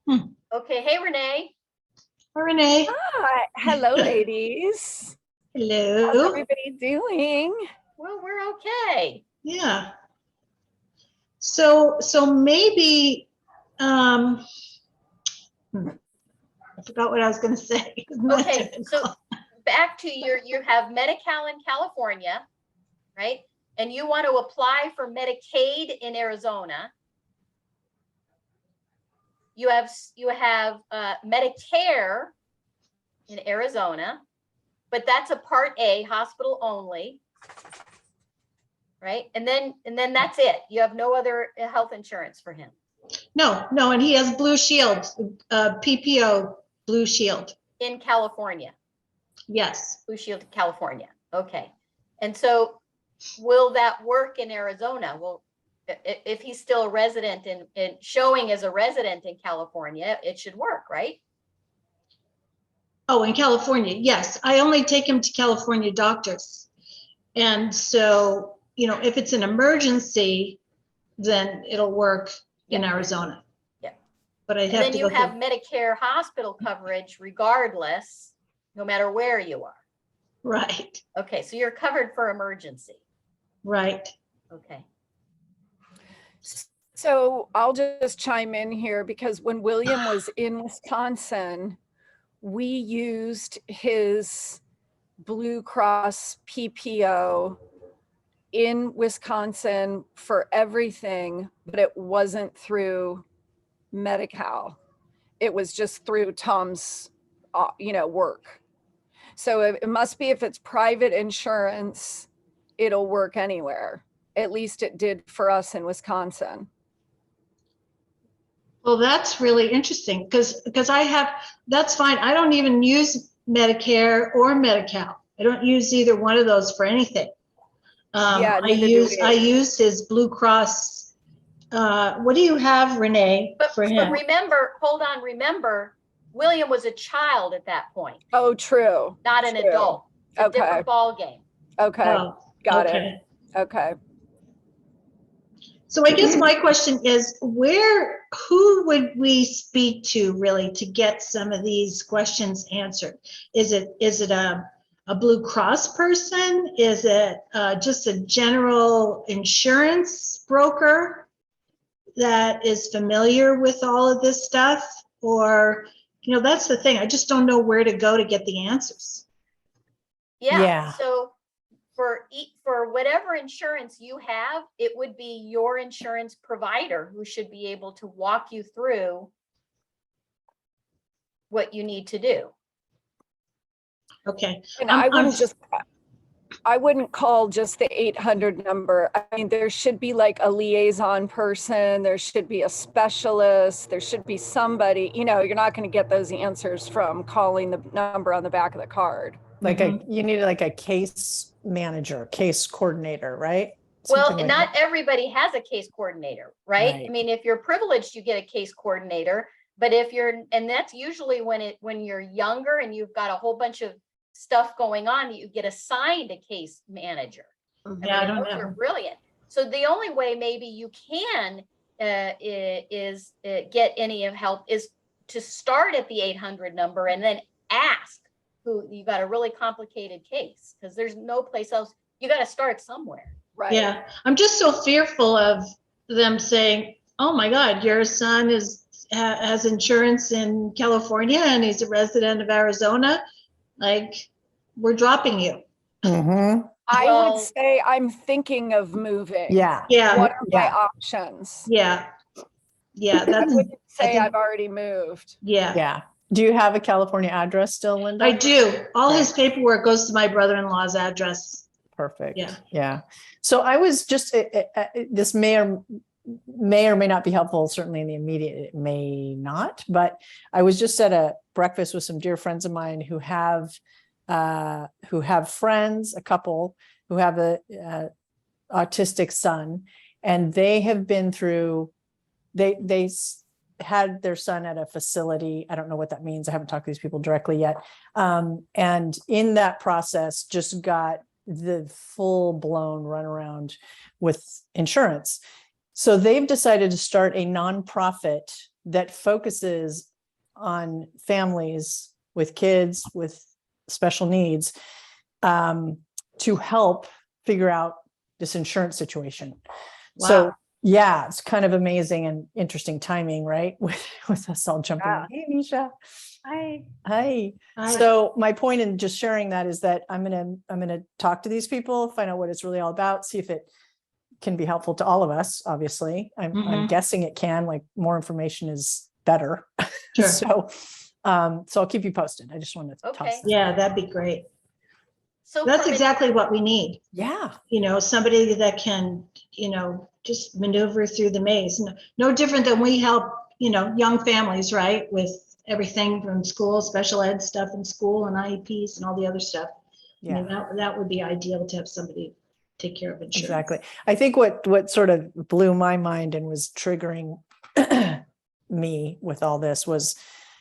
Hmm. Okay, hey Renee. Hi, Renee. Hi. Hello, ladies. How's Hello. everybody doing? Well, we're okay. Yeah. So maybe I forgot what I was going to say. Okay, so back to you have Medi-Cal in California, right? And you want to apply for Medicaid in Arizona. You have Medicare in Arizona, but that's a Part A, hospital only, right? And then that's it. You have no other health insurance for him No, and he has Blue Shield, PPO Blue Shield. in California. Yes. Blue Shield of California. Okay. And so will that work in Arizona? Well, if he's still a resident and showing as a resident in California, it should work, right? Oh, in California, yes. I only take him to California doctors. And so, if it's an emergency, then it'll work in Arizona. Yeah. But I'd And have then to you go have through. Medicare hospital coverage regardless, no matter where you are. Right, Okay, so you're covered for emergency. right. Okay. So I'll just chime in here because when William was in Wisconsin, we used his Blue Cross PPO in Wisconsin for everything, but it wasn't through Medi-Cal. It was just through Tom's, work. So it must be if it's private insurance, it'll work anywhere. At least it did for us in Wisconsin. Well, that's really interesting because that's fine. I don't even use Medicare or Medi-Cal. I don't use either one of those for anything. Yeah, I neither do use we. his Blue Cross. What do you have, Renee, But for him? remember, William was a child at that point. Oh, true. Not an adult. It's a different ball game. Okay. Oh, Got okay. it. Okay. So I guess my question is, who would we speak to really to get some of these questions answered? Is it a Blue Cross person? Is it just a general insurance broker that is familiar with all of this stuff? Or, that's the thing. I just don't know where to go to get the answers. Yeah. So for whatever insurance you have, it would be your insurance provider who should be able to walk you through what you need to do. Okay. And I wouldn't call just the 800 number. I mean, there should be like a liaison person. There should be a specialist. There should be somebody, you're not going to get those answers from calling the number on the back of the card. Like you need like a case manager, case coordinator, right? Well, not everybody has a case coordinator, right? Right. I mean, if you're privileged, you get a case coordinator, but and that's usually when you're younger and you've got a whole bunch of stuff going on, that you get assigned a case manager. Yeah, I don't know. They're brilliant. So the only way maybe you can is get any of help is to start at the 800 number and then ask who you got a really complicated case, because there's no place else. You got to start somewhere. Right. Yeah, I'm just so fearful of them saying, "Oh my God, your son has insurance in California and he's a resident of Arizona. Like, we're dropping you." I would say I'm thinking of moving. Yeah. What are my options? Yeah. I wouldn't say I've already moved. Yeah. Do you have a California address still, Linda? I do. All his paperwork goes to my brother-in-law's address. Perfect. Yeah. Yeah. So I was just, this may or may not be helpful, certainly in the immediate, it may not, but I was just at a breakfast with some dear friends of mine who have friends, a couple who have a autistic son, and they have been through, they had their son at a facility. I don't know what that means. I haven't talked to these people directly yet. And in that process, just got the full blown runaround with insurance. So they've decided to start a nonprofit that focuses on families with kids with special needs, to help figure out this insurance situation. So Wow. yeah, it's kind of amazing and interesting timing, right? With us all jumping Yeah. in. Hey, Nisha. Hi. Hi. I- So my point in just sharing that is that I'm gonna talk to these people, find out what it's really all about, see if it can be helpful to all of us. Obviously, I'm Mhm. guessing it can. Like, more information is better. Sure. So I'll keep you posted. I just wanted to Okay. toss that. Yeah, that'd be great. So That's from an- exactly what we need. Yeah. Somebody that can, just maneuver through the maze. No different than we help, young families, right? With everything from school, special ed stuff in school and IEPs and all the other stuff. I mean, Yeah. that would be ideal to have somebody take care of insurance. Exactly. I think what sort of blew my mind and was triggering me with all this was,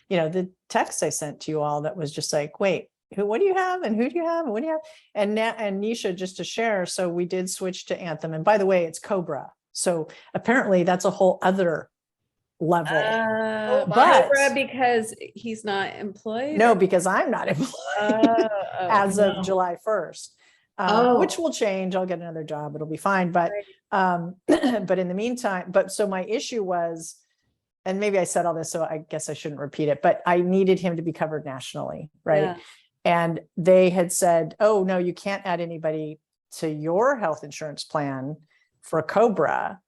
the text I sent to you all that was just like, wait, what do you have? And who do you have? And what do you have? And Nisha, just to share. So we did switch to Anthem. And by the way, it's Cobra. So apparently that's a whole other level. But- Cobra because he's not employed? No, or- because I'm not employed Oh, as no. of July 1st. Oh. Which will change. I'll get another job. It'll be fine. But but in the meantime, so my issue was, and maybe I said all this, so I guess I shouldn't repeat it, but I needed him to be covered nationally, right? Yeah. And they had said, oh, no, you can't add anybody to your health insurance plan for Cobra.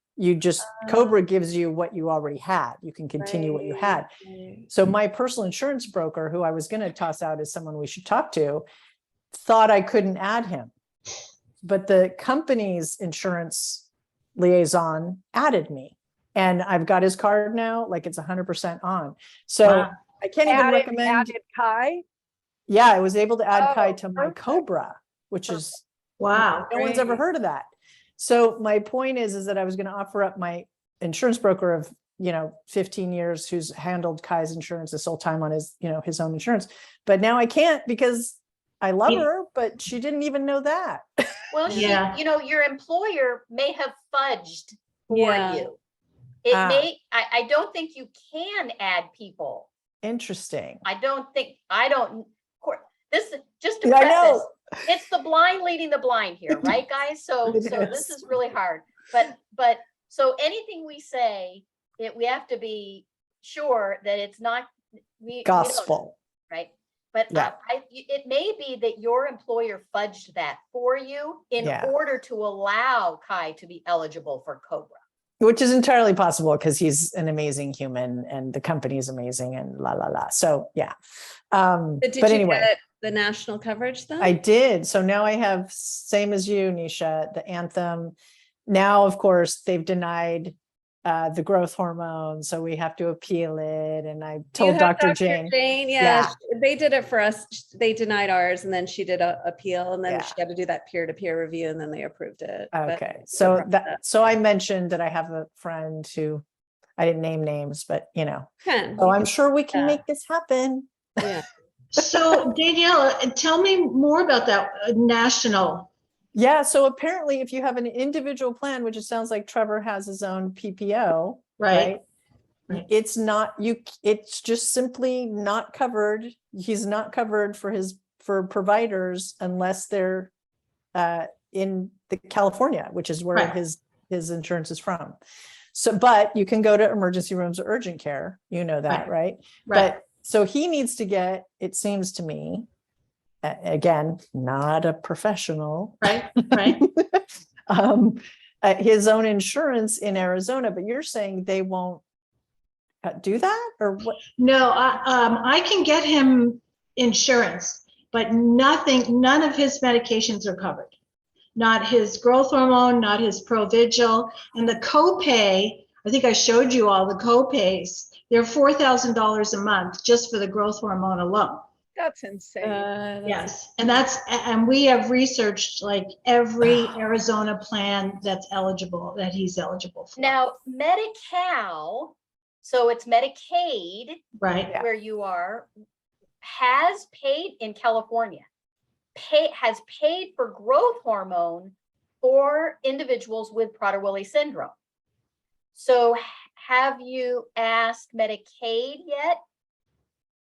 Cobra gives you what you already had. You can continue what you had. Right. So my personal insurance broker, who I was going to toss out as someone we should talk to, thought I couldn't add him. But the company's insurance liaison added me. And I've got his card now, like it's 100% on. So Wow. I can't even recommend. Added Kai. Yeah, I was able to add Kai Oh, to my perfect. Cobra, which is, Wow. no one's ever Great. heard of that. So my point is that I was going to offer up my insurance broker of, 15 years who's handled Kai's insurance this whole time on his, his own insurance. But now I can't because I love Yeah. her, but she didn't even know that. Well, Yeah. your employer may have fudged for Yeah. you. It Ah. may, I don't think you can add people. Interesting. I don't, this, just to Yeah, I preface, know. it's the blind leading the blind here, right, guys? So It this is. is really hard. But so anything we say, we have to be sure that it's not, we don't know, Gospel. right? But Yeah. it may be that your employer fudged that for you in Yeah. order to allow Kai to be eligible for Cobra. Which is entirely possible because he's an amazing human and the company is amazing and la la la. So yeah. But did But you anyway, get the national coverage then? I did. So now I have, same as you, Nisha, the Anthem. Now, of course, they've denied the growth hormone, so we have to appeal it. And I You told have Dr. Jane. Yeah, they did it for us. They denied ours and then she did a appeal and then Yeah. she had to do that peer-to-peer review and then they approved it. But Okay, it's a so process. so I mentioned that I have a friend who, I didn't name names, but Can, so you I'm sure we can Yeah. make this happen. yeah. So Danielle, tell me more about that national. Yeah, so apparently if you have an individual plan, which it sounds like Trevor has his own PPO, Right. right? It's not, it's just simply not covered. He's not covered for providers unless they're in California, which is where Right. his insurance is from. So, but you can go to emergency rooms or urgent care, that, right? Right. But so he needs to get, it seems to me, again, not a professional, Right. Right. his own insurance in Arizona, but you're saying they won't do that or what? No, I can get him insurance, but none of his medications are covered. Not his growth hormone, not his Provigil, and the copay. I think I showed you all the copays. They're $4,000 a month just for the growth hormone alone. That's insane. That's- Yes, and we have researched like every Arizona plan that's eligible, that he's eligible for. Now, Medi-Cal, so it's Medicaid Right, Yeah. where you are, has paid in California, has paid for growth hormone for individuals with Prader-Willi syndrome. So have you asked Medicaid yet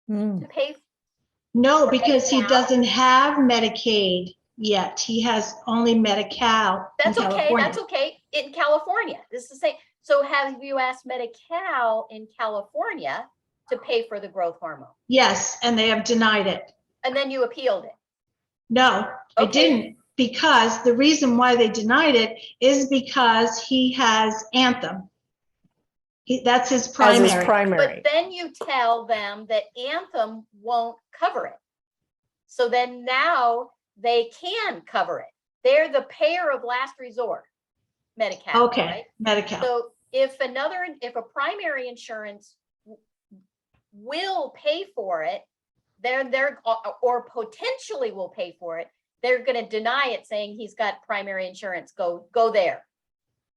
Hmm. to pay? No, because he Medi-Cal? doesn't have Medicaid yet. He has only Medi-Cal in That's okay, California. that's okay, in California, this is the same. So have you asked Medi-Cal in California to pay for the growth hormone? Yes, and they have denied it. And then you appealed it? No, I Okay. didn't, because the reason why they denied it is because he has Anthem. That's his As primary. his primary. But then you tell them that Anthem won't cover it. So then now they can cover it. They're the payer of last resort, Medi-Cal, Okay, right? Medi-Cal. So if a primary insurance will pay for it, they're or potentially will pay for it, they're going to deny it, saying he's got primary insurance. Go there.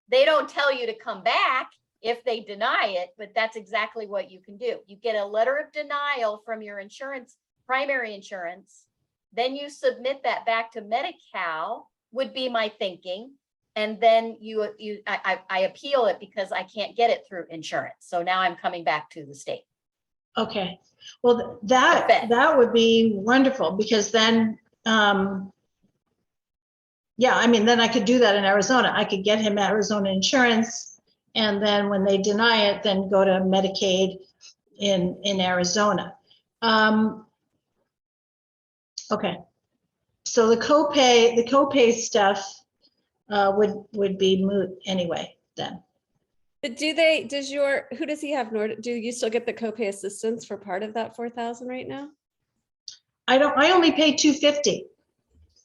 They don't tell you to come back if they deny it, but that's exactly what you can do. You get a letter of denial from your insurance, primary insurance, then you submit that back to Medi-Cal, would be my thinking. And then I appeal it because I can't get it through insurance. So now I'm coming back to the state. Okay, well, that Fed. would be wonderful, because then, yeah, I mean, then I could do that in Arizona. I could get him Arizona insurance, and then when they deny it, then go to Medicaid in Arizona. Okay, so the copay stuff would be moot anyway then. But who does he have? Do you still get the copay assistance for part of that 4,000 right now? I only pay $250.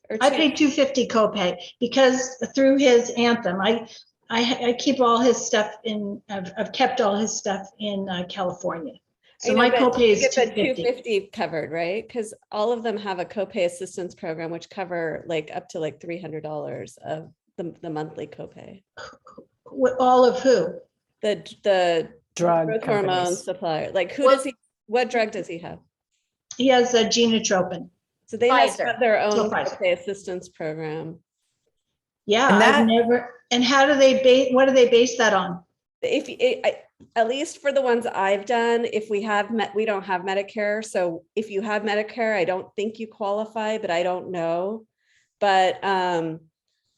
Or I two- pay $250 copay because through his Anthem, I keep all his stuff I've kept all his stuff in California. So I know, my but copay you is get the $250. 250 covered, right? Because all of them have a copay assistance program, which cover like up to like $300 of the monthly copay. All of who? The Drug growth hormone companies. supplier, like Well- what drug does he have? He has a Genotropin. So they must Pfizer. have their own Pfizer. copay assistance program. Yeah, And I've that- never, and how do they what do they base that on? At least for the ones I've done, if we don't have Medicare. So if you have Medicare, I don't think you qualify, but I don't know.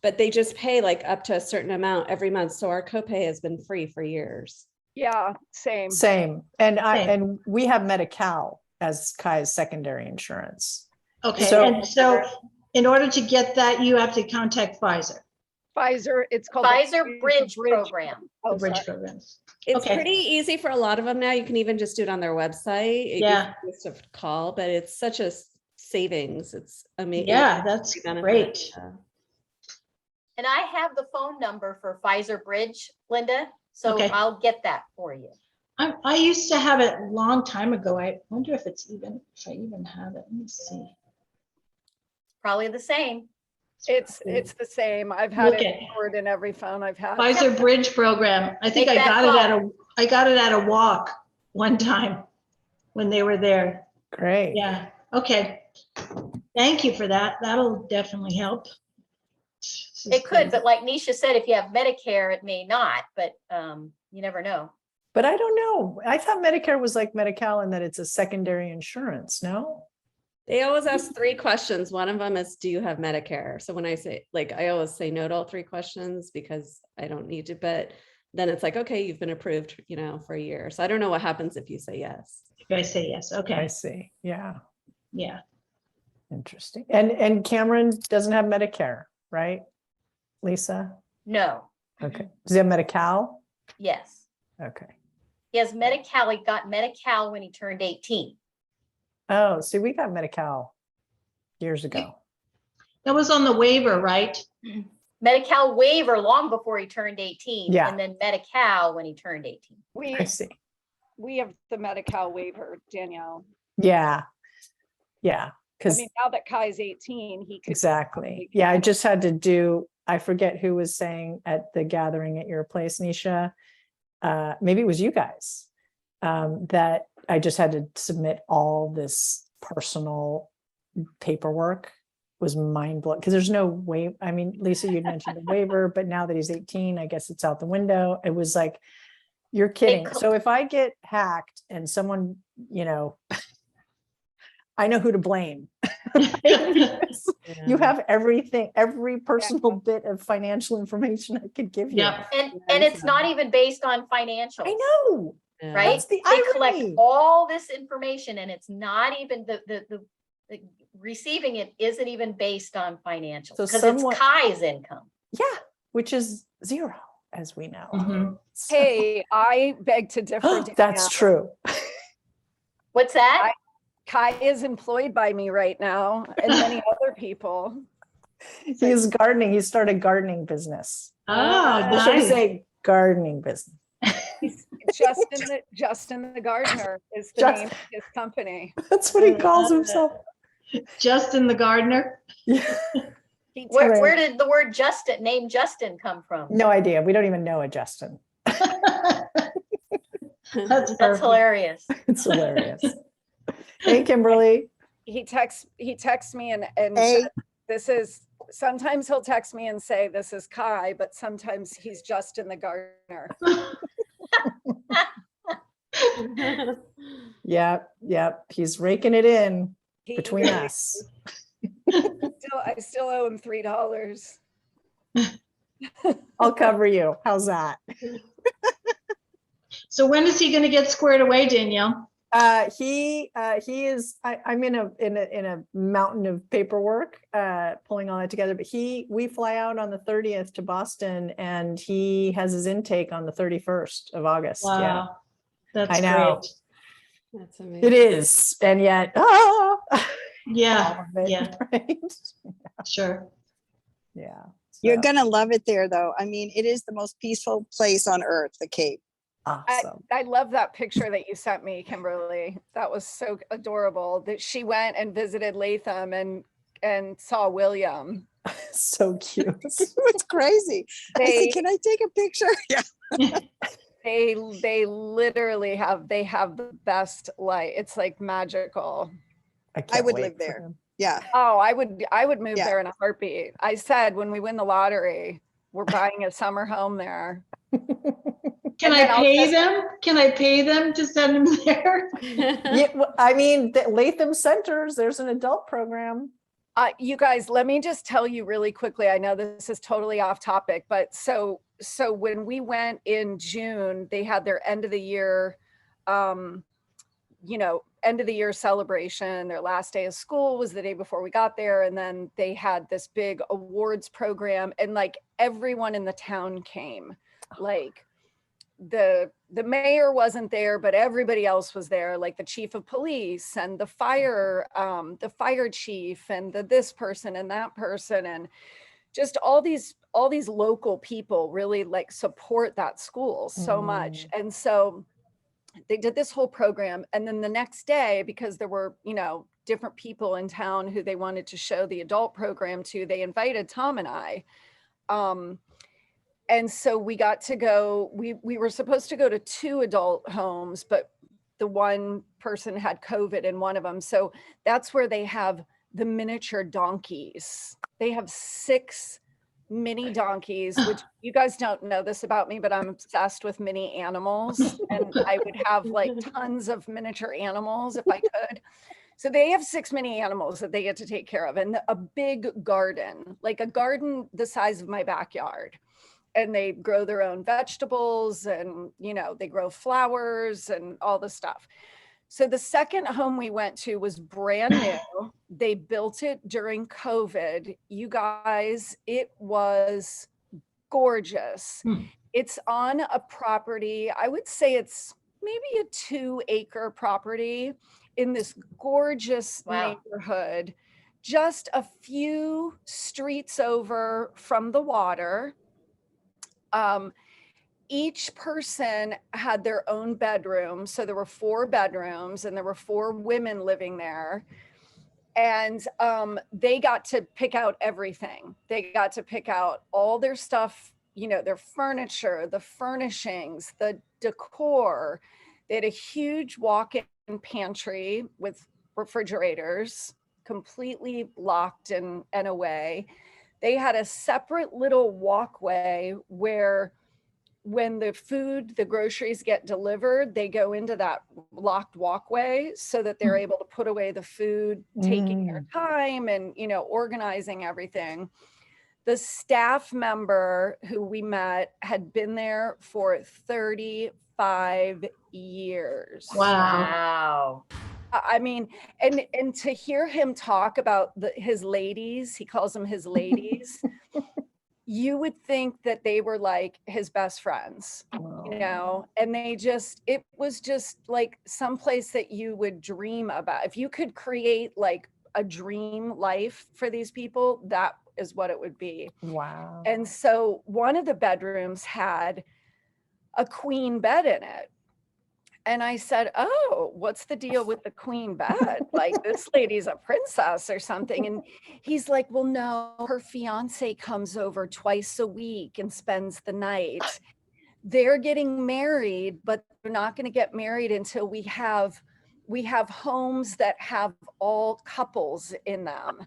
But they just pay like up to a certain amount every month. So our copay has been free for years. Yeah, same. Same. And Same. and we have Medi-Cal as Kai's secondary insurance. Okay, So- and so in order to get that, you have to contact Pfizer, Pfizer, it's called. the Pfizer Bridge Program. the Oh, bridge sorry. program. It's Okay. pretty easy for a lot of them now. You can even just do it on their website. It Yeah. used to call, but it's such a savings. It's amazing. Yeah, that's great. And I have the phone number for Pfizer Bridge, Linda. So Okay. I'll get that for you. I used to have it a long time ago. I wonder if I even have it. Let me see. Probably the same. It's the same. I've had it Okay. stored in every phone I've had. Pfizer Bridge Program. I think Make I that got it at a walk one time when they were there. Great. Yeah, okay. Thank you for that. That'll definitely help. This is It could, crazy. but like Nisha said, if you have Medicare, it may not, but you never know. But I don't know. I thought Medicare was like Medi-Cal and that it's a secondary insurance, no? They always ask 3 questions. One of them is, do you have Medicare? So when I say, like, I always say no to all 3 questions because I don't need to, but then it's like, okay, you've been approved, for a year. So I don't know what happens if you say yes. If I say yes, I okay, see. Yeah. yeah. Interesting. And Cameron doesn't have Medicare, right? Lisa? No, Okay. Does he have Medi-Cal? yes. Okay. He has Medi-Cal. He got Medi-Cal when he turned 18. Oh, see, we got Medi-Cal years ago. That was on the waiver, right? Medi-Cal waiver long before he turned 18. Yeah. And then Medi-Cal when he turned 18. I see. We have the Medi-Cal waiver, Danielle. Yeah. Yeah. I Because mean, now that Kai's 18, he could. exactly. Yeah, I just had to do, I forget who was saying at the gathering at your place, Nisha. Maybe it was you guys. That I just had to submit all this personal paperwork was mind blowing because there's no way. I mean, Lisa, you mentioned the waiver, but now that he's 18, I guess it's out the window. It was like, you're kidding. co- So if I get hacked and someone, I know who to blame. Because you have everything, every personal bit of financial information I could give you. Yep. And it's not even based on financials. I know. Right? That's the They collect irony. all this information and it's not even the receiving it isn't even based on financials So because someone- it's Kai's income. Yeah, which is zero, as we know. Mhm. So- Hey, I beg to differ. That's Danielle. true. What's that? Kai is employed by me right now and many other people. He's gardening. He started a gardening business. Oh, I should nice. say gardening business. Justin the Gardener is the Just- name of his company. That's what he calls himself. Justin the gardener. He Where, texted- where did the word name Justin come from? No idea. We don't even know a Justin. That's That's perfect. hilarious. It's hilarious. Hey, Kimberly. he texts me and Hey. said, this is, sometimes he'll text me and say this is Kai, but sometimes he's Justin the Gardener. Yep. He's raking it in He- between us. I still owe him $3. I'll cover you. How's that? So when is he going to get squared away, Danielle? He is, I'm in a mountain of paperwork, pulling all that together, but we fly out on the 30th to Boston and he has his intake on the 31st of August. Yeah, Wow. That's I know. great. That's amazing. it is. And yet, Yeah, all of it, yeah, right? sure. Yeah. You're so gonna love it there, though. I mean, it is the most peaceful place on earth, the Cape. awesome. I love that picture that you sent me, Kimberly. That was so adorable that she went and visited Latham and saw William. So cute. It's crazy. I They said, can I take a picture? Yeah. they literally have the best light. It's like magical. can't would wait live for there. him. Yeah. Oh, I would move Yeah. there in a heartbeat. I said when we win the lottery, we're buying a summer home there. Can And I then I'll pay just- them? Can I pay them to send them there? Yeah, well, I mean, the Latham Centers, there's an adult program. You guys, let me just tell you really quickly. I know this is totally off topic, but so when we went in June, they had their end of the year, end of the year celebration. Their last day of school was the day before we got there. And then they had this big awards program and like everyone in the town came. Like the mayor wasn't there, but everybody else was there, like the chief of police and the fire chief and this person and that person. And just all these local people really like support that school so much. And so they did this whole program. And then the next day, because there were, different people in town who they wanted to show the adult program to, they invited Tom and I. And so we got to go, we were supposed to go to 2 adult homes, but the one person had COVID in one of them. So that's where they have the miniature donkeys. They have 6 mini donkeys, which you guys don't know this about me, but I'm obsessed with mini animals. And I would have like tons of miniature animals if I could. So they have 6 mini animals that they get to take care of and a big garden, like a garden the size of my backyard. And they grow their own vegetables and, they grow flowers and all the stuff. So the second home we went to was brand new. They built it during COVID. You guys, it was gorgeous. It's on a property, I would say it's maybe a 2-acre property in this gorgeous neighborhood, just a few streets over from the water. Each person had their own bedroom. So there were 4 bedrooms and there were 4 women living there. And they got to pick out everything. They got to pick out all their stuff, their furniture, the furnishings, the decor. They had a huge walk-in pantry with refrigerators, completely locked and away. They had a separate little walkway where when the groceries get delivered, they go into that locked walkway so that they're able to put away the food, taking their time and, organizing everything. The staff member who we met had been there for 35 years. Wow. I mean, and to hear him talk about his ladies, he calls them his ladies, you would think that they were like his best friends, and it was just like someplace that you would dream about. If you could create like a dream life for these people, that is what it would be. Wow. And so one of the bedrooms had a queen bed in it. And I said, oh, what's the deal with the queen bed? Like, this lady's a princess or something. And he's like, well, no, her fiance comes over twice a week and spends the night. They're getting married, but they're not going to get married until we have homes that have all couples in them.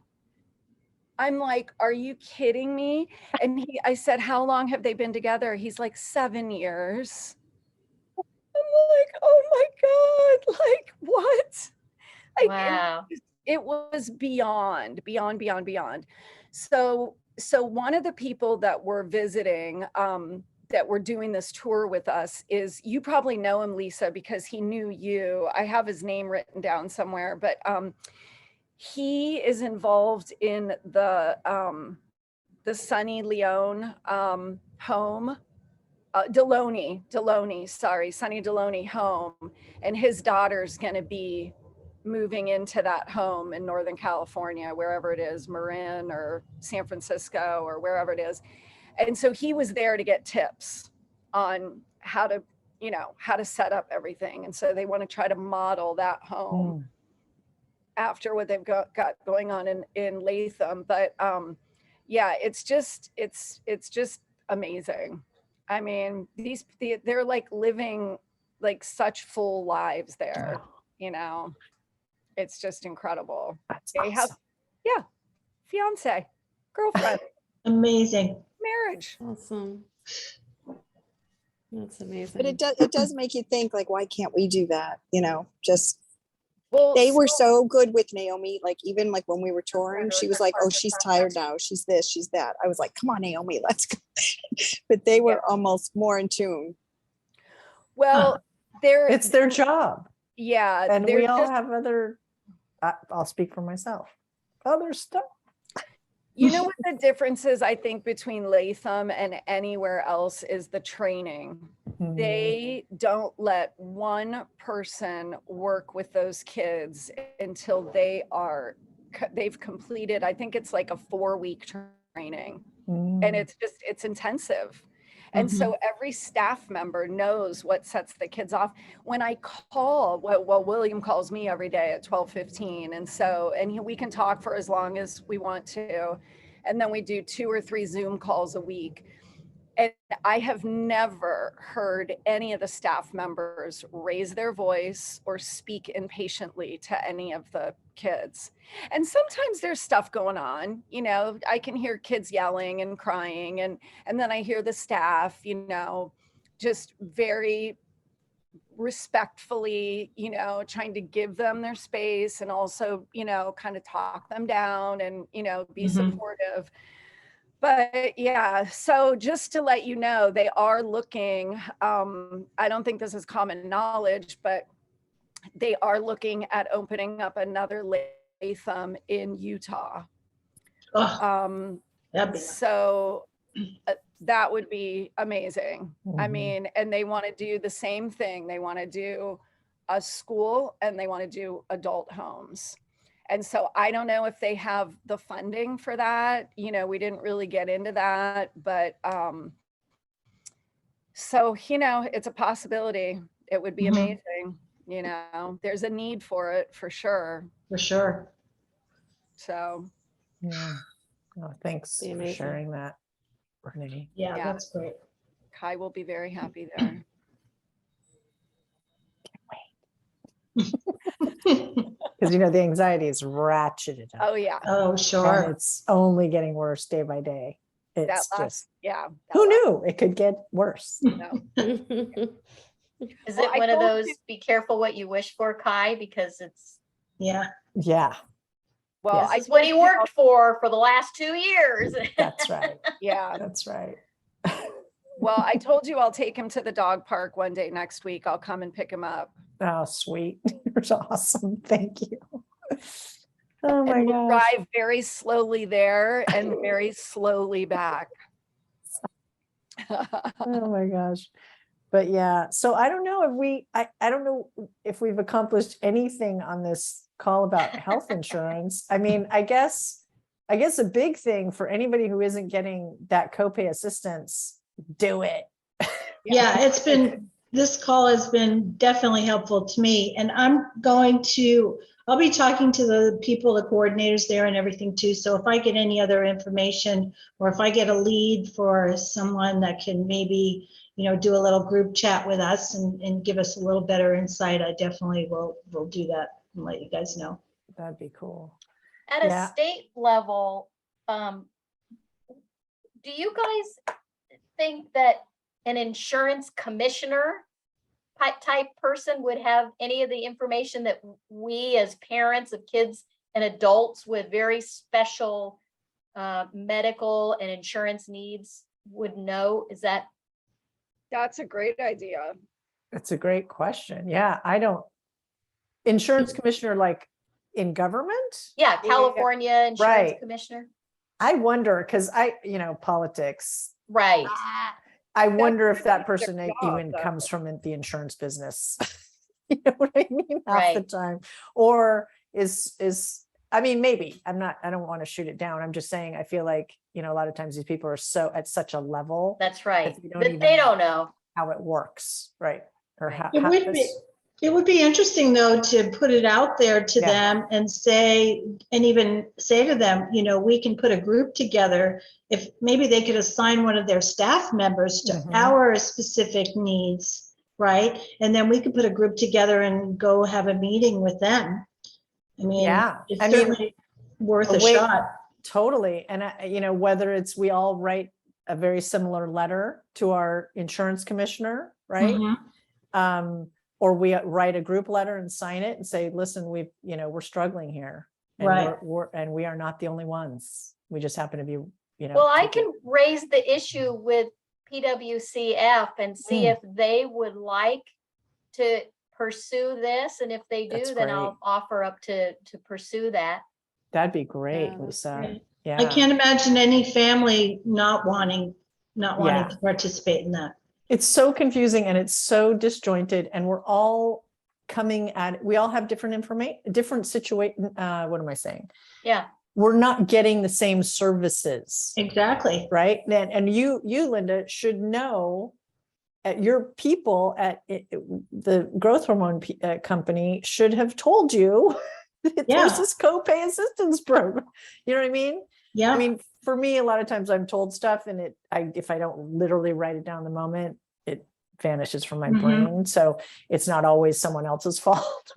I'm like, are you kidding me? And I said, how long have they been together? He's like, 7 years. I'm like, oh my God, like what? Wow. It was beyond. So one of the people that were visiting, that were doing this tour with us is, you probably know him, Lisa, because he knew you. I have his name written down somewhere, but he is involved in the Sunny Leone home. Sunny Deloney home, and his daughter's going to be moving into that home in Northern California, wherever it is, Marin or San Francisco or wherever it is. And so he was there to get tips on how to set up everything. And so they want to try to model that home after what they've got going on in Latham. But yeah, it's just amazing. I mean, they're like living like such full lives there, it's just incredible. That's They have, awesome. fiance, girlfriend, Amazing. marriage. Awesome. That's amazing. But it does make you think, like, why can't we do that? Just Well, they were so good with Naomi. Like, even like when we were touring, she was like, oh, she's tired now. She's this, she's that. I was like, come on, Naomi, let's go. But they were almost more in tune. well, It's their job. Yeah. And we all have I'll speak for myself, other stuff. You know what the difference is, I think, between Latham and anywhere else is the training. They don't let one person work with those kids until they've completed, I think it's like a 4-week training. And it's intensive. And so every staff member knows what sets the kids off. When I call, well, William calls me every day at 12:15. And we can talk for as long as we want to. And then we do 2 or 3 Zoom calls a week. And I have never heard any of the staff members raise their voice or speak impatiently to any of the kids. And sometimes there's stuff going on, I can hear kids yelling and crying, and then I hear the staff, just very respectfully, trying to give them their space and also, kind of talk them down and, be supportive. But yeah, so just to let you know, they are looking, I don't think this is common knowledge, but they are looking at opening up another Latham in Utah. So that would be amazing. I mean, and they want to do the same thing. They want to do a school and they want to do adult homes. And so I don't know if they have the funding for that. We didn't really get into that, but so, it's a possibility. It would be amazing. There's a need for it for sure. For sure. So. Yeah. Oh, thanks for sharing that, Renee. Yeah, that's great. Kai will be very happy there. Can't wait. Because, the anxiety is ratcheted up. Oh, yeah. Oh, And sure. it's only getting worse day by day. That It's last, just, yeah. that who last- knew it could get worse? no. Is Well, it I one of told those, you- be careful what you wish for, Kai, because it's, Yeah. Yeah, Well, this I is what told he you worked for the last 2 years. that's right. Yeah. That's right. Well, I told you I'll take him to the dog park one day next week. I'll come and pick him up. Oh, sweet. You're awesome. Thank you. Oh my And we'll gosh. drive very slowly there and very slowly back. Oh my gosh. But yeah, so I don't know if I don't know if we've accomplished anything on this call about health insurance. I mean, I guess a big thing for anybody who isn't getting that copay assistance, do it. Yeah, this call has been definitely helpful to me. And I'll be talking to the people, the coordinators there and everything too. So if I get any other information, or if I get a lead for someone that can maybe, do a little group chat with us and give us a little better insight, I definitely will do that and let you guys know. That'd be cool. At a Yeah. state level, do you guys think that an insurance commissioner type person would have any of the information that we as parents of kids and adults with very special medical and insurance needs would know? That's a great idea. It's a great question. Yeah, insurance commissioner, like in government? Yeah, California Insurance Right. Commissioner. I wonder, because politics, Right. I wonder if that their person job, even though. comes from the insurance business. You know what I mean? Half the Right. time. Or I mean, maybe. I don't want to shoot it down. I'm just saying, I feel like, a lot of times these people are so at such a level That's right. If you don't That even they know. don't know. how it works, right? Or Right. how, It would be interesting though, to put it out there to Yeah. them and even say to them, we can put a group together. If maybe they could assign one of their staff members to Mhm. our specific needs, right? And then we could put a group together and go have a meeting with them. I mean, Yeah. it's I mean, certainly worth a a way- shot. Totally. And whether it's we all write a very similar letter to our insurance commissioner, right? Mhm. Or we write a group letter and sign it and say, listen, we're struggling here. And Right. we are not the only ones. We just happen to be, Well, I taking- can raise the issue with PWCF and see if they would like to pursue this. And if they do, That's then great. I'll offer up to pursue that. That'd be great, Yeah, that's Lisa. great. Yeah. I can't imagine any family not wanting Yeah. to participate in that. It's so confusing and it's so disjointed, and we're all we all have different information, different situation. What am I saying? Yeah. We're not getting the same services, Exactly. right? And you, Linda, should know your people at the growth hormone company should have told you that Yeah. there's this copay assistance program. You know what I mean? Yeah. I mean, for me, a lot of times I'm told stuff and if I don't literally write it down in the moment, it vanishes from my Mhm. brain. So it's not always someone else's fault.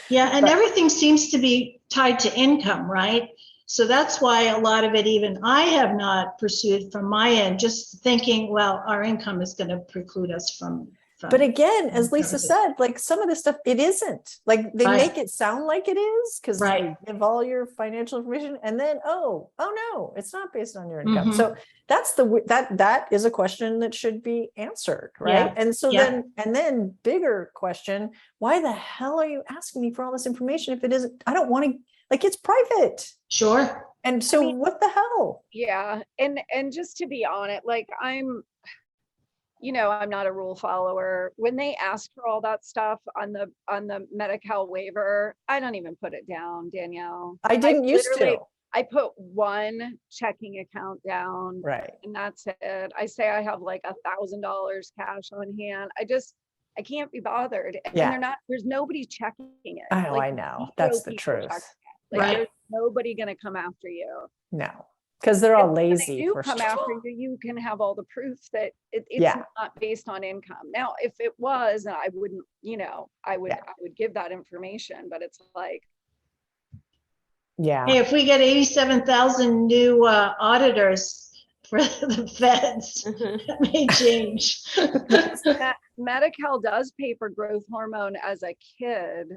Yeah, and But- everything seems to be tied to income, right? So that's why a lot of it, even I have not pursued from my end, just thinking, well, our income is going to preclude us from. But again, as Lisa covers it. said, like some of this stuff, it isn't. Like they Right. make it sound like it is because Right. they give all your financial information, and then oh no, it's not based on your income. Mhm. So that's that is a question that should be answered, right? Yeah. And so Yeah. then bigger question: why the hell are you asking me for all this information if it isn't? I don't want to. Like it's private, Sure. and so what the hell? Yeah. And just to be on it, like I'm not a rule follower. When they ask for all that stuff on the Medi-Cal waiver, I don't even put it down, Danielle. I didn't used literally- to, I put one checking account down right? and that's it. I say I have like $1,000 cash on hand. I can't be bothered. Yeah. And there's nobody checking it. Oh, Like, I know. zero That's the people truth. check it. Like Right. there's nobody gonna come after you. No. Because they're all When they lazy. do for come sure. after you, you can have all the proof that it's Yeah. not based on income. Now, if it was, I wouldn't, I would give that information, but it's like, Yeah. Hey, if we get 87,000 new auditors for the feds, that may change. Medi-Cal does pay for growth hormone as a kid.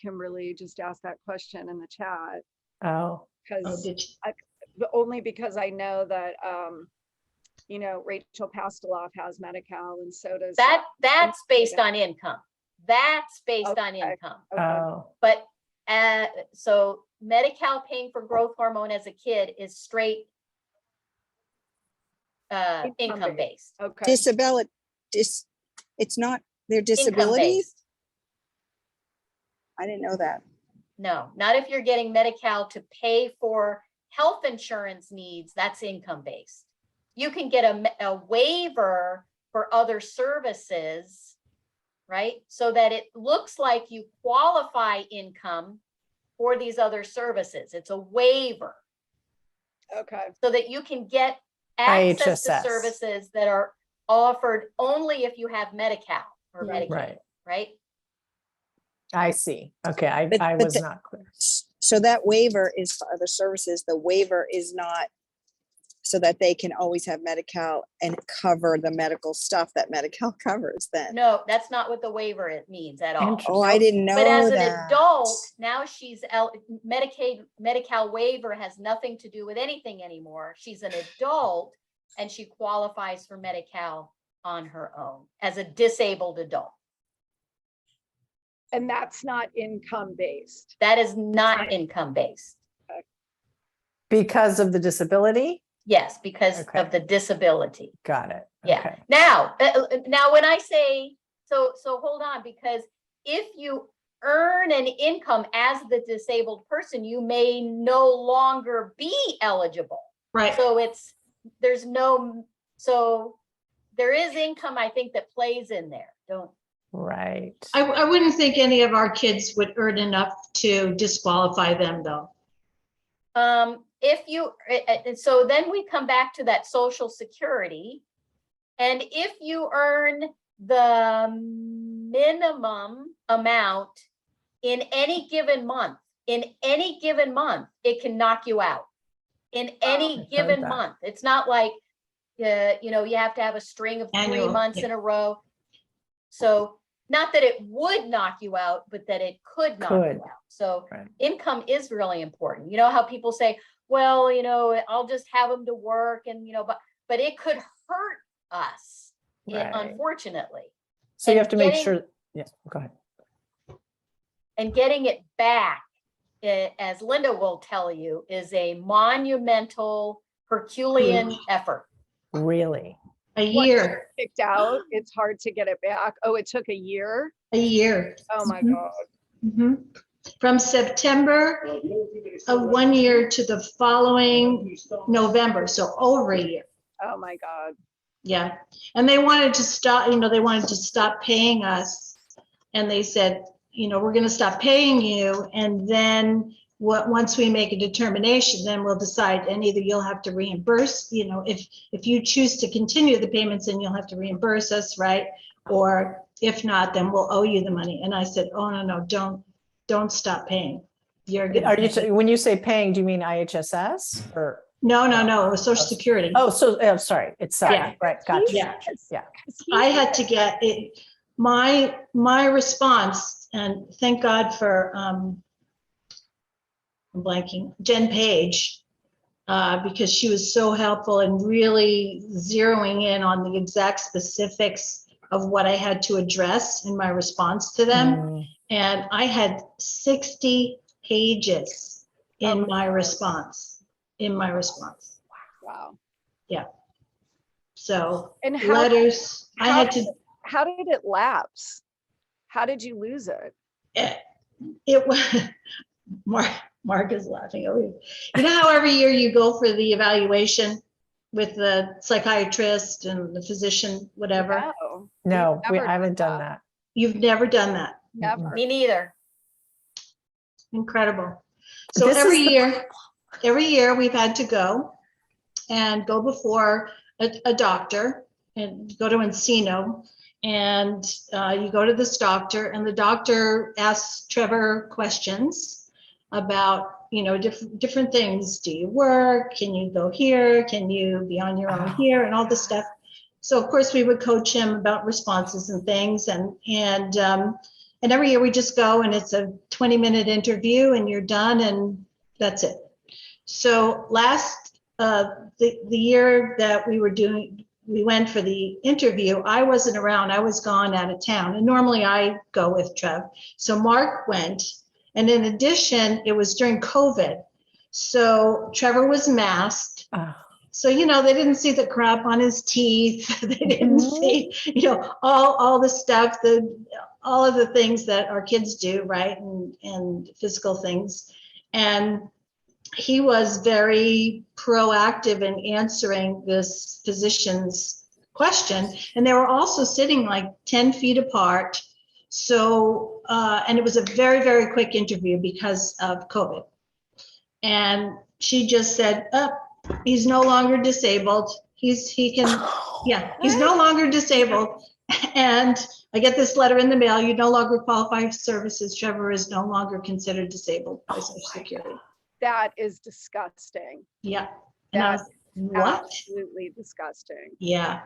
Kimberly just asked that question in the chat Oh, Oh, because did you? only because I know that, Rachel Pasteloff has Medi-Cal and so does. That's based on income. That's based on Okay. income. Okay. oh, But so Medi-Cal paying for growth hormone as a kid is straight income based. Okay. Disability, it's not their Income disabilities? based. I didn't know that. No, not if you're getting Medi-Cal to pay for health insurance needs. That's income based. You can get a waiver for other services, right? So that it looks like you qualify income for these other services. It's a waiver Okay. so that you can get access to IHSS. services that are offered only if you have Medi-Cal or Right. Medicaid, Right. right? I see. Okay, I But was the- not clear. So that waiver is for other services. The waiver is not so that they can always have Medi-Cal and cover the medical stuff that Medi-Cal covers then. No, that's not what the waiver it means at all. Interesting. Oh, I didn't know But as an that. adult, now she's Medicaid, Medi-Cal waiver has nothing to do with anything anymore. She's an adult and she qualifies for Medi-Cal on her own as a disabled adult. And that's not income based. That is not income based. Because of the disability? Yes, because Okay. of the disability. Got it. Yeah. Okay. Now when I say, so hold on, because if you earn an income as the disabled person, you may no longer be eligible. Right. So there is income, I think, that plays in there. Right. I wouldn't think any of our kids would earn enough to disqualify them, though. So then we come back to that Social Security. And if you earn the minimum amount in any given month, it can knock you out. In any heard given that. month. It's not like, you have to have a string of 3 Annual, months yeah. in a row. So not that it would knock you out, but that it could knock Could. you out. So Right. income is really important. You know how people say, well, I'll just have them to work and, but it could hurt us, Right. unfortunately. So you and have to make getting- sure, yeah, go ahead. And getting it back, as Linda will tell you, is a monumental Herculean effort. Really? A year, Kicked out, it's hard to get it back. Oh, it took a year? a year. Oh my Mhm. God. Mhm. From September of 1 year to the following November, so over a year. Oh my God. Yeah, and they wanted to stop, they wanted to stop paying us. And they said, we're gonna stop paying you, and then once we make a determination, then we'll decide, and either you'll have to reimburse, if you choose to continue the payments, then you'll have to reimburse us, right? Or if not, then we'll owe you the money. And I said, oh, no, don't stop paying. You're gonna. Are you, when you say paying, do you mean IHSS or? No, it was Social Security. Oh, so, sorry, it's, Yeah. right, gotcha. Yeah. Yeah. I had to get it, my response, and thank God for, I'm blanking, Jen Page, because she was so helpful and really zeroing in on the exact specifics of what I had to address in my response to them. Mm, And I had 60 pages Oh in my my God. response, Wow. So And how, letters, I had to, how did it lapse? How did you lose it? it was, Mark is laughing over here. You know how every year you go for the evaluation with the psychiatrist and the physician, whatever? No, No, never I haven't done done that. that. You've never done that. never. Me neither. Incredible. So This is every year we've had to go and go before a doctor and go to Encino. And you go to this doctor, and the doctor asks Trevor questions about, different things. Do you work? Can you go here? Can you be on your own here? And all this stuff. So of course we would coach him about responses and things. And every year we just go, and it's a 20-minute interview, and you're done, and that's it. So the year that we went for the interview, I wasn't around. I was gone out of town. And normally I go with Trev. So Mark went. And in addition, it was during COVID. So Trevor was masked. So, they didn't see the crap on his teeth. They didn't see, all the stuff, all of the things that our kids do, right? And physical things. And he was very proactive in answering this physician's question. And they were also sitting like 10 feet apart. So, and it was a very, very quick interview because of COVID. And she just said, he's no longer disabled. He's no longer disabled. And I get this letter in the mail. You no longer qualify for services. Trevor is no longer considered disabled by Social Security. That is disgusting. Yeah. And I was, what? Absolutely disgusting. Yeah.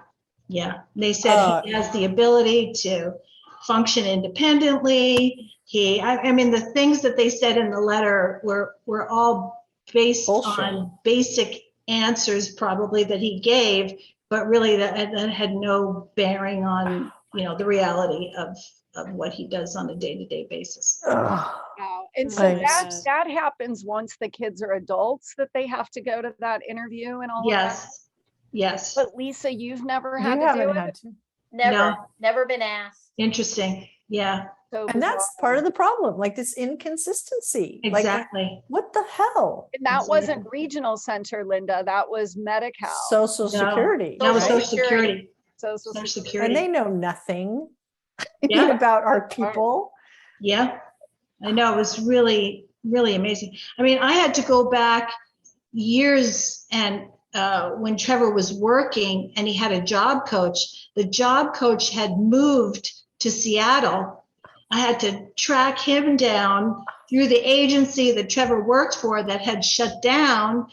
Yeah. They said he has the ability to function independently. I mean, the things that they said in the letter were all based on basic answers probably that he gave, but really that had no bearing on, the reality of what he does on a day-to-day basis. Wow. And so that happens once the kids are adults, that they have to go to that interview and all of that? Yes. But Lisa, you've never had to do it? Never been asked. Interesting. Yeah. So And that's bizarre. part of the problem, like this inconsistency. Exactly. Like, what the hell? And that wasn't regional center, Linda. That was Medi-Cal. Social Security. That was right? Social Security. Social Social Security. Security. And they know nothing Yeah. about our people. Yeah, I know. It was really, really amazing. I mean, I had to go back years, and when Trevor was working and he had a job coach, the job coach had moved to Seattle. I had to track him down through the agency that Trevor worked for that had shut down.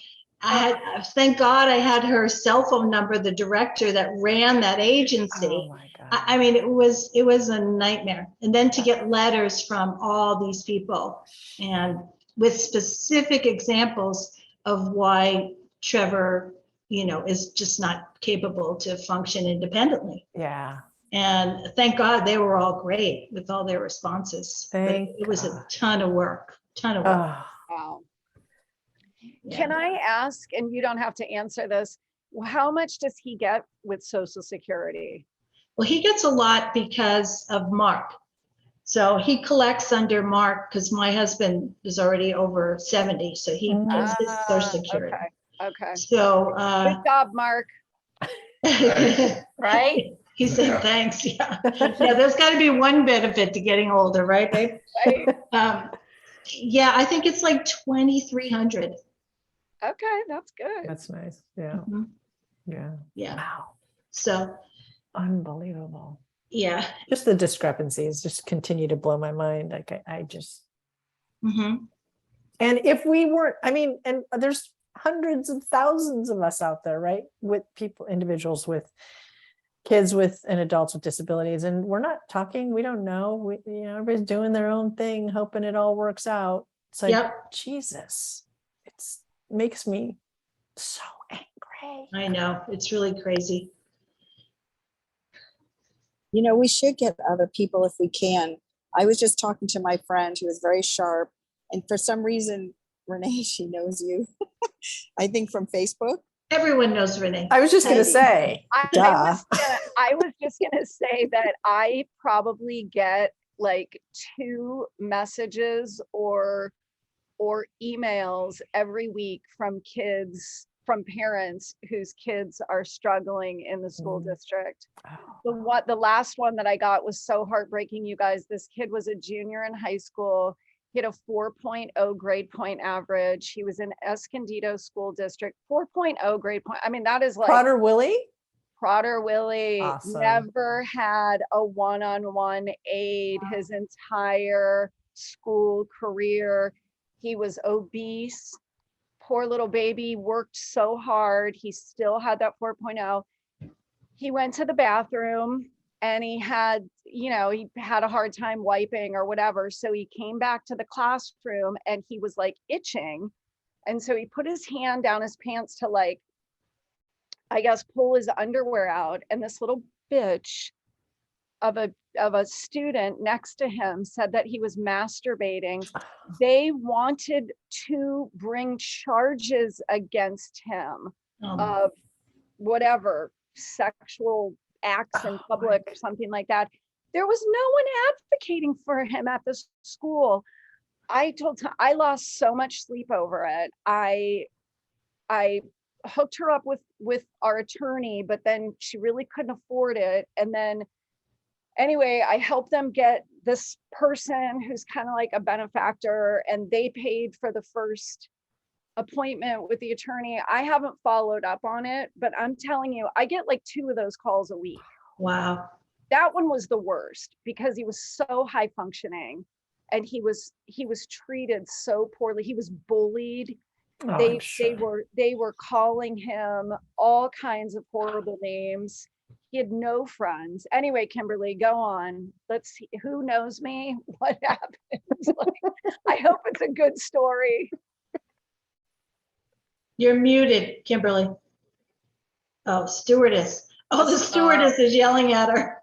Thank God I had her cell phone number, the director that ran that agency. Oh my God. I mean, it was a nightmare. And then to get letters from all these people and with specific examples of why Trevor, is just not capable to function independently. Yeah. And thank God they were all great with all their responses. But Thank it was a God. ton of work. Wow. Yeah. Can I ask, and you don't have to answer this, how much does he get with Social Security? Well, he gets a lot because of Mark. So he collects under Mark because my husband is already over 70. So he gets his Social Security. Okay. So Good job, Mark. Right? He said, thanks. Yeah. Yeah, there's got to be one benefit to getting older, right, babe? Right. Yeah, I think it's like 2,300. Okay, that's good. That's nice. Yeah. Mhm. Yeah. Yeah. Wow. So, Unbelievable. yeah. Just the discrepancies just continue to blow my mind. Like I just, Mhm. and if we weren't, I mean, and there's hundreds of thousands of us out there, right? With people, individuals with kids with and adults with disabilities. And we're not talking, we don't know, everybody's doing their own thing, hoping it all works out. It's like, Yep. Jesus, it's makes me so angry. I know. It's really crazy. We should get other people if we can. I was just talking to my friend who is very sharp, and for some reason, Renee, she knows you. I think from Facebook. Everyone knows Renee. I was just going to say, I was just gonna say that I probably get like 2 messages or emails every week from parents whose kids are struggling in the school district. The last one that I got was so heartbreaking, you guys. This kid was a junior in high school. He had a 4.0 grade point average. He was in Escondido School District, 4.0 grade point. I mean, that is like Potter Willie? Prater Willie Awesome. never had a one-on-one aide his entire school career. He was obese. Poor little baby, worked so hard. He still had that 4.0. He went to the bathroom and he had, he had a hard time wiping or whatever. So he came back to the classroom and he was like itching. And so he put his hand down his pants to like, I guess, pull his underwear out. And this little bitch of a student next to him said that he was masturbating. They wanted to bring charges against him of whatever sexual acts in public or something like that. There was no one advocating for him at the school. I lost so much sleep over it. I hooked her up with our attorney, but then she really couldn't afford it. And then anyway, I helped them get this person who's kind of like a benefactor, and they paid for the first appointment with the attorney. I haven't followed up on it, but I'm telling you, I get like 2 of those calls a week. Wow. That one was the worst because he was so high functioning and he was treated so poorly. He was bullied. Oh, I'm sure. They were calling him all kinds of horrible names. He had no friends. Anyway, Kimberly, go on. Let's see. Who knows me? What happened? Like, I hope it's a good story. You're muted, Kimberly. Oh, stewardess. Oh, the stewardess is yelling at her.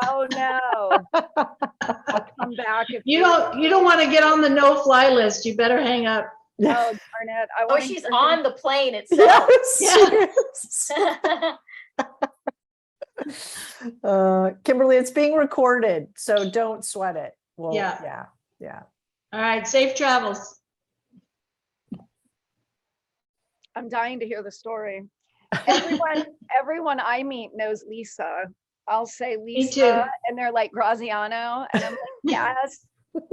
Oh no. I'll come back if You don't want to get on the no-fly list. You better hang up. Oh, darn it. I Oh, wanna she's hear on the plane itself. Yes. Kimberly, it's being recorded, so don't sweat it. Well, Yeah. yeah. All right, safe travels. I'm dying to hear the story. Everyone I meet knows Lisa. I'll say too. Lisa, and they're like Graziano, and I'm like, yes,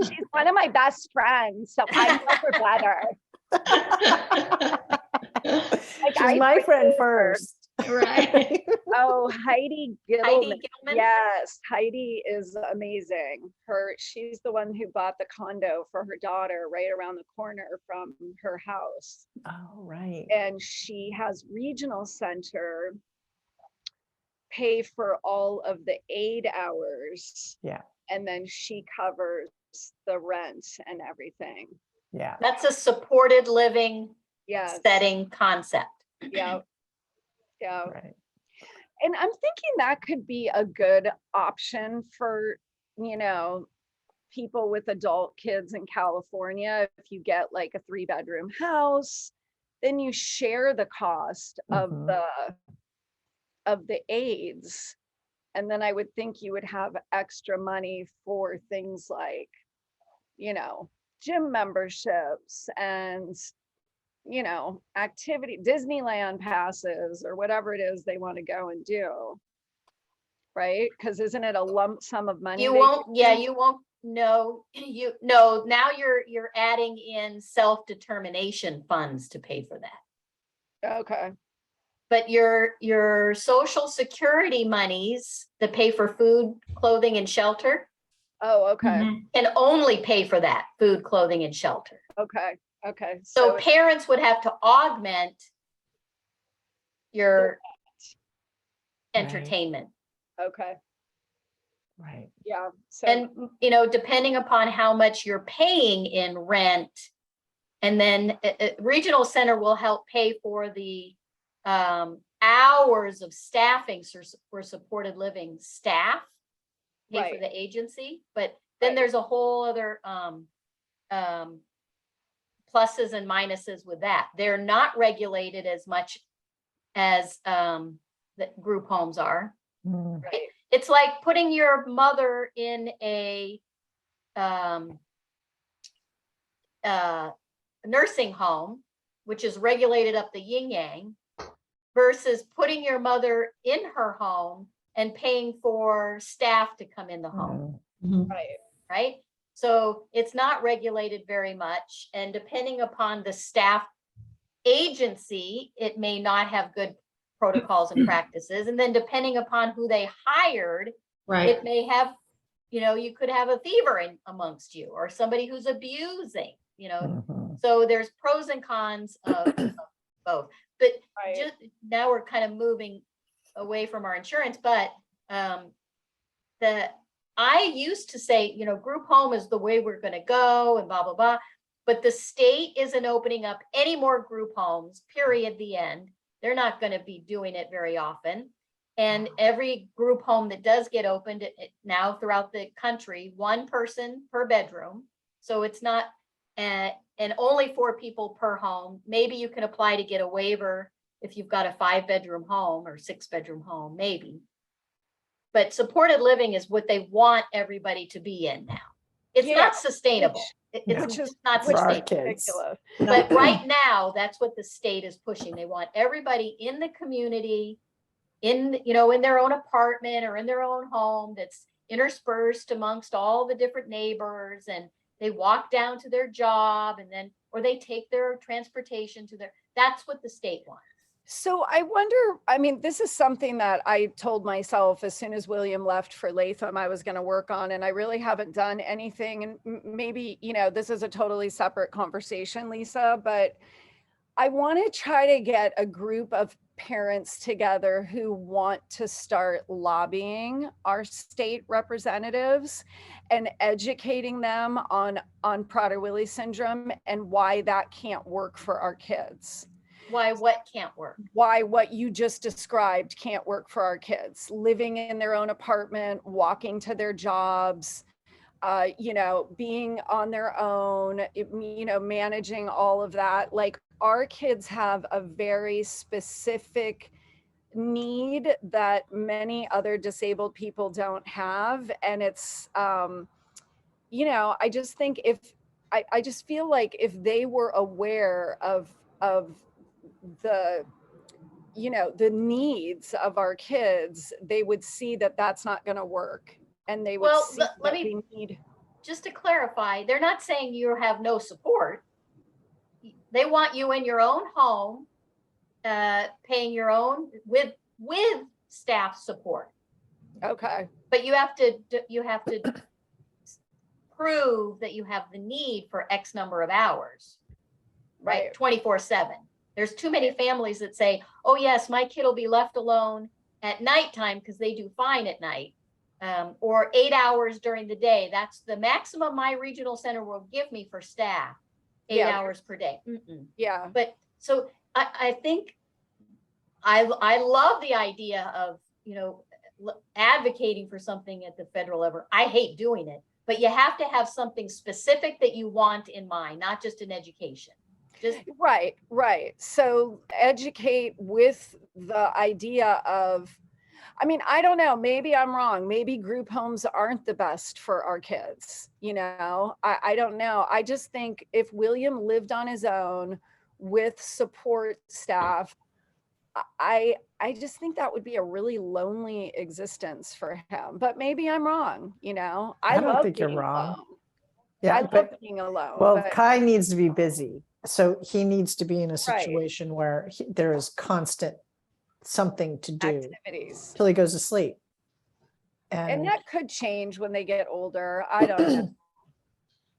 she's one of my best friends, so I know her better. Like, She's my friend appreciate her. first. Right. Oh, Heidi Gilman. Heidi Gilman? Yes, Heidi is amazing. She's the one who bought the condo for her daughter right around the corner from her house. Oh, right. And she has Regional Center pay for all of the aid hours. Yeah. And then she covers the rent and everything. Yeah. That's a supported living Yes. setting concept. Yeah. Yeah. Right. And I'm thinking that could be a good option for, people with adult kids in California. If you get like a 3-bedroom house, then you share the cost of the aids. And then I would think you would have extra money for things like, gym memberships and activity, Disneyland passes or whatever it is they want to go and do. Right? Because isn't it a lump sum of money? You won't know. Now you're adding in self-determination funds to pay for that. Okay. But your Social Security monies that pay for food, clothing, and shelter Oh, okay. Mhm. can only pay for that food, clothing, and shelter. Okay. Okay. So parents would have to augment your entertainment. okay. Right. Yeah. So And, depending upon how much you're paying in rent, and then Regional Center will help pay for the hours of staffing for supported living staff, pay for Right. the agency. But then Right. there's a whole other pluses and minuses with that. They're not regulated as much as the group homes are. Mm. right. It's like putting your mother in a nursing home, which is regulated up the yin yang, versus putting your mother in her home and paying for staff to come in the home, Mm. Mhm. Right. right? So it's not regulated very much. And depending upon the staff agency, it may not have good protocols and practices. And then depending upon who they hired, Right. it may have, you could have a thiever amongst you or somebody who's abusing, Mhm. so there's pros and cons of both. But Right. just now we're kind of moving away from our insurance, but I used to say, group home is the way we're going to go and blah, blah, blah. But the state isn't opening up any more group homes, period, the end. They're not going to be doing it very often. And every group home that does get opened now throughout the country, one person per bedroom. So it's not, and only 4 people per home. Maybe you can apply to get a waiver if you've got a 5-bedroom home or 6-bedroom home, maybe. But supported living is what they want everybody to be in now. It's Yeah, not sustainable. It's which is not For our sustainable. kids. ridiculous. But right now, that's what the state is pushing. They want everybody in the community, in their own apartment or in their own home that's interspersed amongst all the different neighbors, and they walk down to their job or they take their transportation that's what the state wants. So I wonder, I mean, this is something that I told myself as soon as William left for Latham, I was going to work on, and I really haven't done anything. And maybe, this is a totally separate conversation, Lisa, but I want to try to get a group of parents together who want to start lobbying our state representatives and educating them on Prader-Willi syndrome and why that can't work for our kids. Why what can't work? Why what you just described can't work for our kids, living in their own apartment, walking to their jobs, being on their own, managing all of that. Like, our kids have a very specific need that many other disabled people don't have. And it's, I just think I just feel like if they were aware of the needs of our kids, they would see that that's not going to work. And they would see let that me they need. just to clarify, they're not saying you have no support. They want you in your own home, paying your own with staff support. Okay. But you have to prove that you have the need for X number of hours, right? 24/7. There's too many families that say, oh yes, my kid will be left alone at nighttime because they do fine at night, or 8 hours during the day. That's the maximum my regional center will give me for staff, 8 hours per day. Yeah. But so I think I love the idea of, advocating for something at the level level. I hate doing it, but you have to have something specific that you want in mind, not just an education. Right. So educate with the idea of, I don't know, maybe I'm wrong. Maybe group homes aren't the best for our kids. I don't know. I just think if William lived on his own with support staff, I just think that would be a really lonely existence for him. But maybe I'm wrong. I don't love think you're being wrong. alone. Yeah, I love being alone. well, but- Kai needs to be busy. So he needs to be in a situation where there is constant something to do activities. till he goes to sleep. And that could change when they get older. I don't know.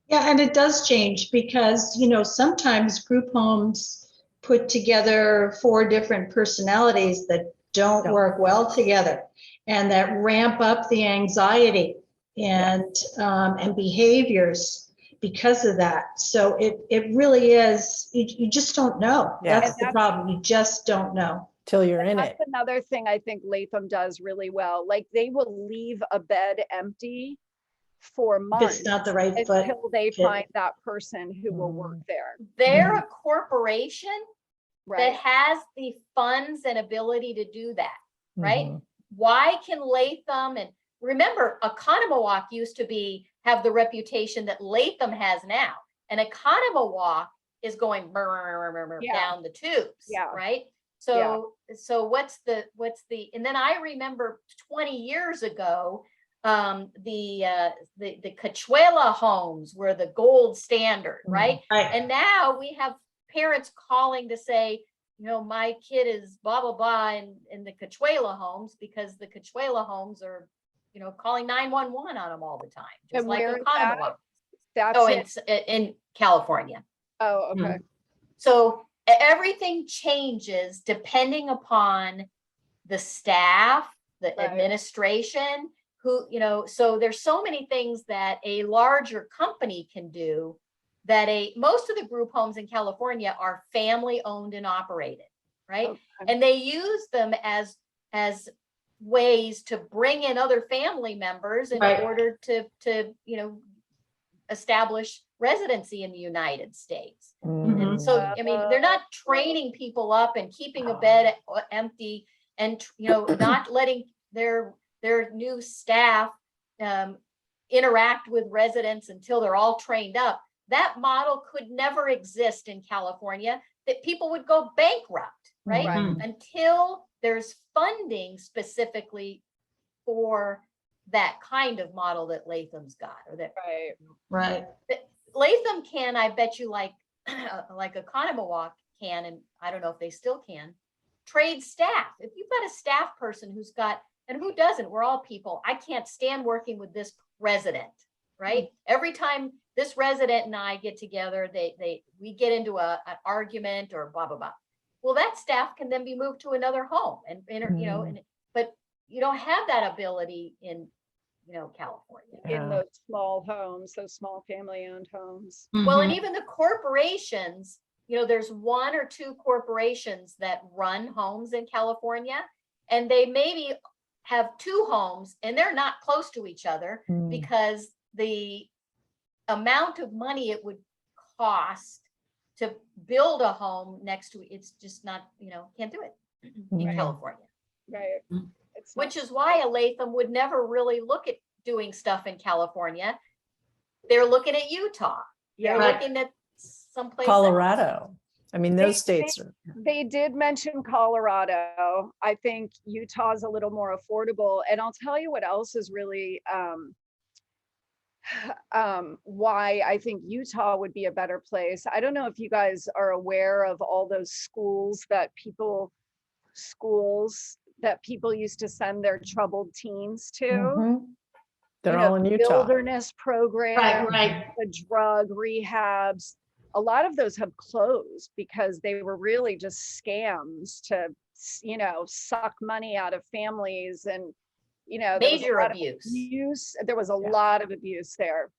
Yeah, and it does change because, sometimes group homes put together 4 different personalities that don't work well together and that ramp up the anxiety and behaviors because of that. So it really is, you just don't know. Yeah. That's the problem. You just don't know. Till you're in That's it. another thing I think Latham does really well. Like, they will leave a bed empty for If months it's not the right foot. until they fit. find that person who will work there. They're a corporation that Right. has the funds and ability to do that, right? Mhm. Why can Latham, and remember, Economawalk used to have the reputation that Latham has now. And Economawalk is going Yeah. down the tubes, Yeah. right? So what's the, and then I remember 20 years ago, the Cachuela homes were the gold standard, right? Right. And now we have parents calling to say, you know, my kid is blah, blah, blah in the Cachuela homes, because the Cachuela homes are, you know, calling 911 on them all the time, just And like where is Oconomowoc. That's Oh, it. it's in California. Oh, okay. So everything changes depending upon the staff, the Right. administration, who, you know, so there's so many things that a larger company can do that most of the group homes in California are family owned and operated, right? Okay. And they use them as ways to bring in other family members in Right. order to, you know, establish residency in the United States. And so, I mean, they're not training people up and keeping a bed empty and, you know, not letting their new staff interact with residents until they're all trained up. That model could never exist in California, that people would go bankrupt, right? Right. Until there's funding specifically for that kind of model that Latham's got, or that Right. Right. Latham can, I bet you, like Oconomowoc can, and I don't know if they still can, trade staff. If you've got a staff person who's got, and who doesn't, we're all people. I can't stand working with this resident, right? Every time this resident and I get together, we get into an argument or blah, blah, blah. Well, that staff can then be moved to another home and you know, but you don't have that ability in, you know, California. In those small homes, those small family-owned homes. Well, and Mhm. even the corporations, you know, there's 1 or 2 corporations that run homes in California, and they maybe have 2 homes and they're not close to each other because the amount of money it would cost to build a home next to it's just not, you know, can't do it in Right. California. Right. Mm. It's not- Which is why a Latham would never really look at doing stuff in California. They're looking at Utah. They're Right. looking at someplace else. Colorado. I mean, those They- states are. They did mention Colorado. I think Utah's a little more affordable. And I'll tell you what else is really why I think Utah would be a better place. I don't know if you guys are aware of all those schools that people used to send their troubled teens to. Mhm. They're You know, all in the Utah. Wilderness program. Right, right. The drug rehabs, a lot of those have closed because they were really just scams to, you know, suck money out of families, and, you know, there was a Major lot of abuse. abuse. There was a Yeah. lot of abuse there.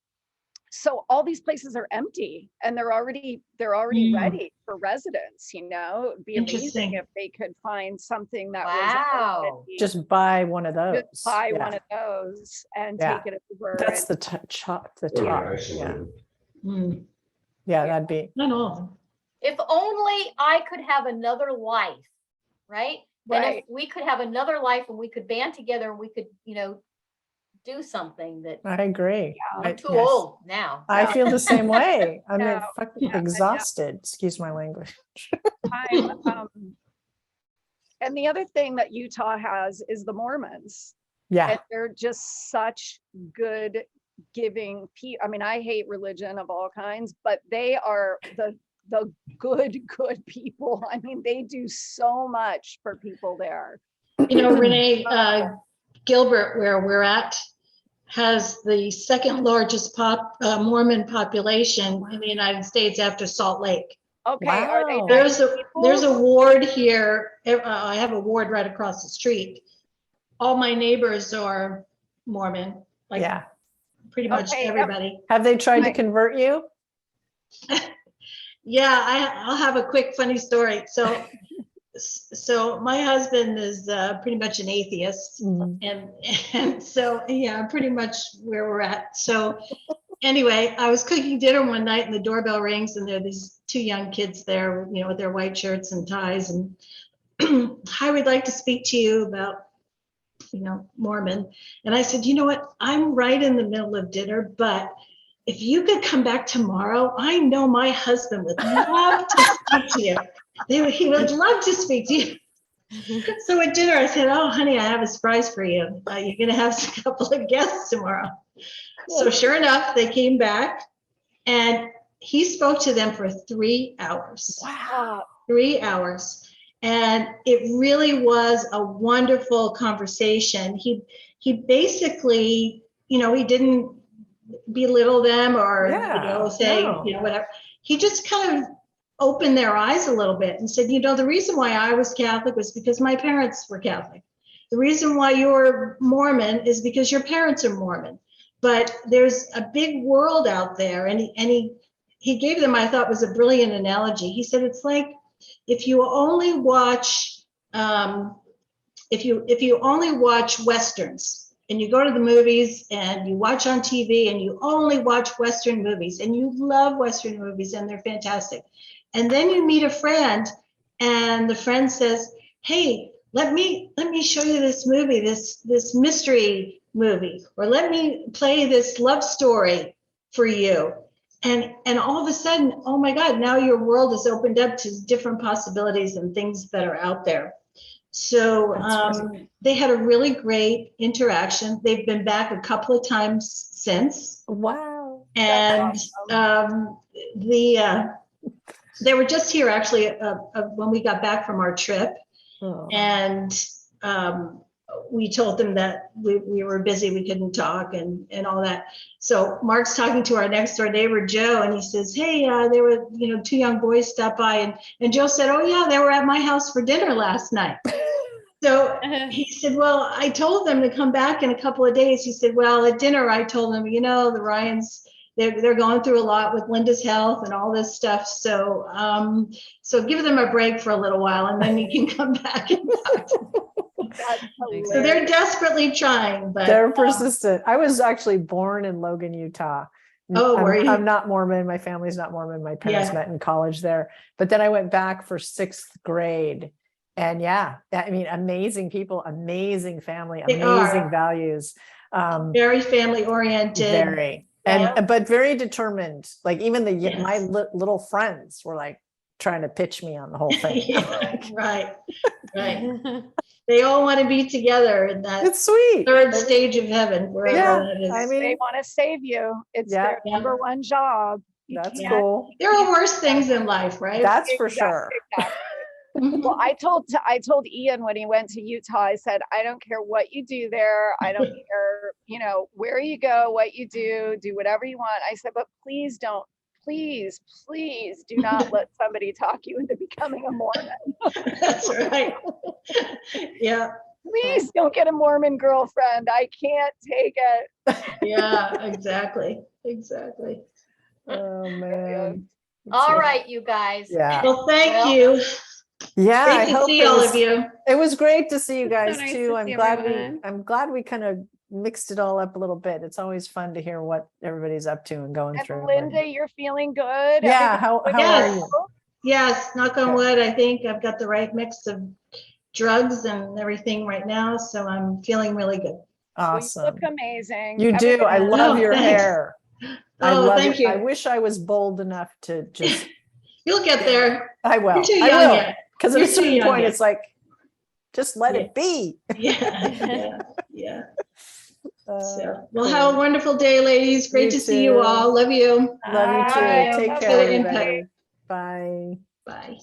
So all these places are empty and they're already ready for residents, you know. It'd be amazing Interesting. if they could find something that was Wow. already- Just buy one of those. just buy Yeah. one of those and Yeah. take it over. That's and- the top. The top. Yeah. Mm. Yeah, that'd be. Not all of them. If only I could have another life, right? And Right. if we could have another life and we could band together and we could, you know, do something that I agree. I'm too yes. old now. I feel the same way. I'm No. fucking Yeah, I know. exhausted. Excuse my language. time. And the other thing that Utah has is the Mormons. Yeah. And they're just such good giving people. I mean, I hate religion of all kinds, but they are the good people. I mean, they do so much for people there. You know, Renee, Gilbert, where we're at, has the second largest Mormon population in the United States after Salt Lake. Okay, are they Wow. There's nice a people? there's a ward here. I have a ward right across the street. All my neighbors are Mormon, like Yeah. pretty much Okay, yep. everybody. Have they tried to Right. convert you? Yeah, I'll have a quick funny story. So my husband is pretty much an atheist. And so, yeah, pretty much where we're at. So anyway, I was cooking dinner one night and the doorbell rings and there are these 2 young kids there, you know, with their white shirts and ties and hi, we'd like to speak to you about, you know, Mormon. And I said, you know what? I'm right in the middle of dinner, but if you could come back tomorrow, I know my husband would love to speak to you. He would love to speak to you. So at dinner, I said, "Oh, honey, I have a surprise for you. You're going to have a couple of guests tomorrow." So sure enough, they came back, and he spoke to them for 3 hours. Wow. 3 hours. And it really was a wonderful conversation. He basically, he didn't belittle them or, Yeah, say, no. whatever. He just kind of opened their eyes a little bit and said, the reason why I was Catholic was because my parents were Catholic. The reason why you're Mormon is because your parents are Mormon. But there's a big world out there. And he gave them, I thought was a brilliant analogy. He said, it's like if you only watch, if you only watch Westerns and you go to the movies and you watch on TV and you only watch Western movies and you love Western movies and they're fantastic. And then you meet a friend and the friend says, "Hey, let me show you this movie, this mystery movie, or let me play this love story for you." And all of a sudden, oh my God, now your world is opened up to different possibilities and things that are out there. So they had a really great interaction. They've been back a couple of times since. Wow. And they were just here actually when we got back from our trip. Oh. And we told them that we were busy, we couldn't talk and all that. So Mark's talking to our next door neighbor, Joe, and he says, "Hey, there were, 2 young boys stopped by." And Joe said, "Oh yeah, they were at my house for dinner last night." So he said, "Well, I told them to come back in a couple of days." He said, "Well, at dinner, I told them, the Ryans, they're going through a lot with Linda's health and all this stuff. So, so give them a break for a little while and then you can come back and talk to them." So they're desperately trying, but They're persistent. I was actually born in Logan, Utah. Oh, were you? I'm not Mormon. My family's not Mormon. My parents met in college there. But then I went back for 6th grade. And yeah, I mean, amazing people, amazing family, They amazing are. values. Very family oriented. Very. But very determined. Like even my little friends were like trying to pitch me on the whole thing. Yeah, right. They all want to be together in that It's sweet. 3rd stage of heaven, wherever that is. I They mean, want to save you. It's Yeah. their number one job. You that's can't- cool. There are worse things in life, right? That's for Exactly, sure. exactly. Mhm. Well, I told Ian when he went to Utah, I said, "I don't care what you do there. I don't care, where you go, what you do whatever you want." I said, "But please do not let somebody talk you into becoming a Mormon. That's right. Yeah, Please don't get a Mormon girlfriend. I can't take it." yeah, exactly. Oh man. All right, you guys. Yeah. Well, thank Well, you. Yeah. I Great to hope see it all was, of you. it was great to see you guys nice too. to I'm see glad everyone. I'm glad we kind of mixed it all up a little bit. It's always fun to hear what everybody's up to and going through. And Linda, you're feeling good? Yeah, Everything's how good? are Yes. you? Yes, knock on Okay. wood, I think I've got the right mix of drugs and everything right now, so I'm feeling really good. Well, you Awesome. look amazing. You do. I Everybody- love Oh, your thanks. hair. Oh, thank you. I wish I was bold enough to just You'll get there. I will. You're too I young will. yet. Because at You're a too certain young point yet. it's like just let Yeah. it be. Yeah. So, well, Cool. have a wonderful day, ladies. Great You to see you too. all. Love you. Love you too. Bye. Take Thanks care, for the everybody. input. Bye. Bye.